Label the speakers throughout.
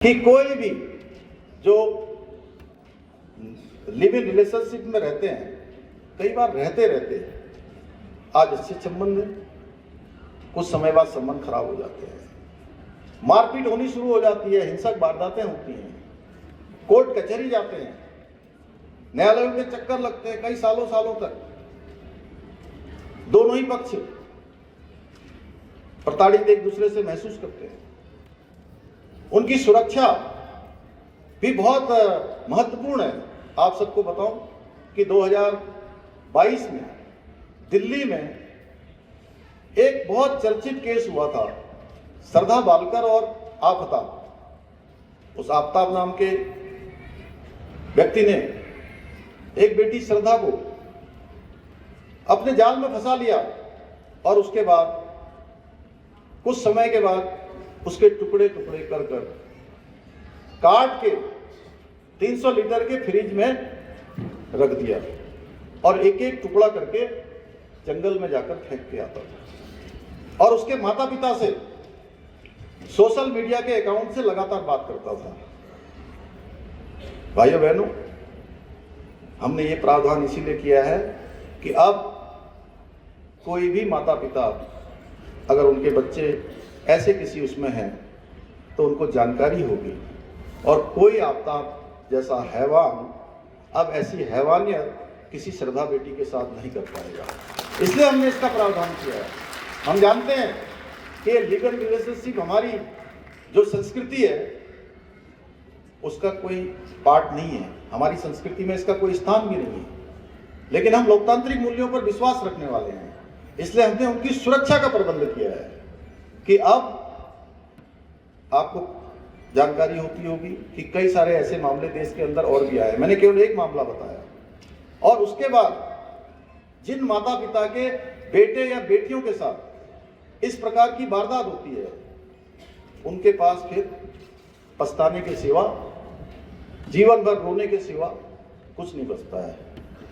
Speaker 1: कि कोई भी जो लिव इन रिलेशनशिप में रहते हैं, कई बार रहते आज अच्छे संबंध है, कुछ समय बाद संबंध खराब हो जाते हैं, मारपीट होनी शुरू हो जाती है, हिंसक वारदातें होती हैं, कोर्ट कचहरी जाते हैं, न्यायालयों के चक्कर लगते हैं कई सालों तक। दोनों ही पक्ष प्रताड़ित एक दूसरे से महसूस करते हैं। उनकी सुरक्षा भी बहुत महत्वपूर्ण है। आप सबको बताऊं कि 2022 में दिल्ली में एक बहुत चर्चित केस हुआ था, श्रद्धा बालकर और आफ्ताब। उस आफ्ताब नाम के व्यक्ति ने एक बेटी श्रद्धा को अपने जाल में फंसा लिया और उसके बाद कुछ समय के बाद उसके टुकड़े कर काट के 300 लीटर के फ्रिज में रख दिया और एक एक टुकड़ा करके जंगल में जाकर फेंक के आता था और उसके माता पिता से सोशल मीडिया के अकाउंट से लगातार बात करता था। भाइयों बहनों, हमने ये प्रावधान इसीलिए किया है कि अब कोई भी माता पिता अगर उनके बच्चे ऐसे किसी उसमें हैं तो उनको जानकारी होगी और कोई आफ्ताब जैसा हैवान अब ऐसी हैवानियत किसी श्रद्धा बेटी के साथ नहीं कर पाएगा। इसलिए हमने इसका प्रावधान किया है। हम जानते हैं कि लिव इन रिलेशनशिप हमारी जो संस्कृति है उसका कोई पार्ट नहीं है, हमारी संस्कृति में इसका कोई स्थान भी नहीं है, लेकिन हम लोकतांत्रिक मूल्यों पर विश्वास रखने वाले हैं। इसलिए हमने उनकी सुरक्षा का प्रबंध किया है कि अब आपको जानकारी होती होगी कि कई सारे ऐसे मामले देश के अंदर और भी आए। मैंने केवल एक मामला बताया और उसके बाद जिन माता पिता के बेटे या बेटियों के साथ इस प्रकार की वारदात होती है उनके पास फिर पछताने के सिवा, जीवन भर रोने के सिवा कुछ नहीं बचता है।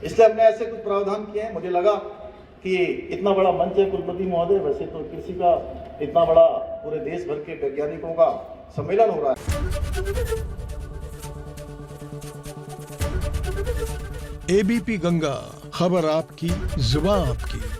Speaker 1: इसलिए हमने ऐसे कुछ प्रावधान किए हैं। मुझे लगा कि इतना बड़ा मंच है कुलपति महोदय, वैसे तो कृषि का इतना बड़ा पूरे देश भर के वैज्ञानिकों का सम्मेलन हो रहा है।
Speaker 2: एबीपी गंगा, खबर आपकी, जुबान आपकी।